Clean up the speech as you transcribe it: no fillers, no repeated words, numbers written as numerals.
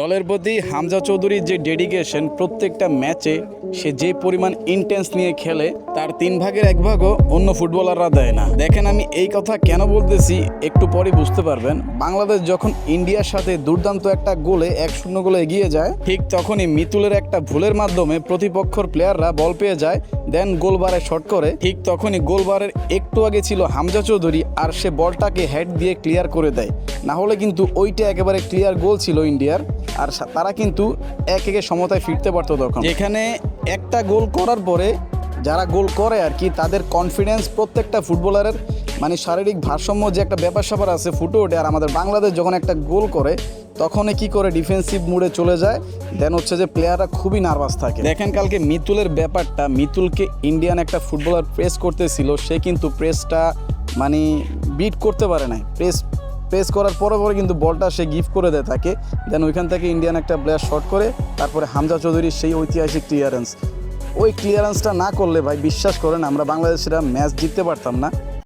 দলের প্রতি হামজা চৌধুরীর যে ডেডিকেশন, প্রত্যেকটা ম্যাচে সে যে পরিমাণ ইন্টেন্স নিয়ে খেলে তার 1/3 অন্য ফুটবলাররা দেয় না। দেখেন, আমি এই কথা কেন বলতেছি একটু পরে বুঝতে পারবেন। বাংলাদেশ যখন ইন্ডিয়ার সাথে দুর্দান্ত একটা গোলে 1-0 গোলে এগিয়ে যায়, ঠিক তখনই মিতুলের একটা ভুলের মাধ্যমে প্রতিপক্ষর প্লেয়াররা বল পেয়ে যায়, দেন গোলবারে শট করে। ঠিক তখনই গোলবারের একটু আগে ছিল হামজা চৌধুরী, আর সে বলটাকে হেড দিয়ে ক্লিয়ার করে দেয়। না হলে কিন্তু ওইটা একেবারে ক্লিয়ার গোল ছিল ইন্ডিয়ার, আর তারা কিন্তু 1-1 সমতায় ফিরতে পারতো তখন। যেখানে একটা গোল করার পরে যারা গোল করে আর কি, তাদের কনফিডেন্স প্রত্যেকটা ফুটবলারের মানে শারীরিক ভারসাম্য যে একটা ব্যাপার স্যাপার আছে ফুটে ওঠে। আর আমাদের বাংলাদেশ যখন একটা গোল করে তখনই কি করে ডিফেন্সিভ মুডে চলে যায়, দেন হচ্ছে যে প্লেয়াররা খুবই নার্ভাস থাকে। দেখেন কালকে মিতুলের ব্যাপারটা, মিতুলকে ইন্ডিয়ান একটা ফুটবলার প্রেস করতেছিল, সে কিন্তু প্রেসটা মানে বিট করতে পারে না। প্রেস করার পরে কিন্তু বলটা সে গিফট করে দেয় তাকে, দেন ওইখান থেকে ইন্ডিয়ান একটা প্লেয়ার শট করে, তারপরে হামজা চৌধুরীর সেই ঐতিহাসিক ক্লিয়ারেন্স। ওই ক্লিয়ারেন্সটা না করলে ভাই বিশ্বাস করেন আমরা বাংলাদেশিরা ম্যাচ জিততে পারতাম না।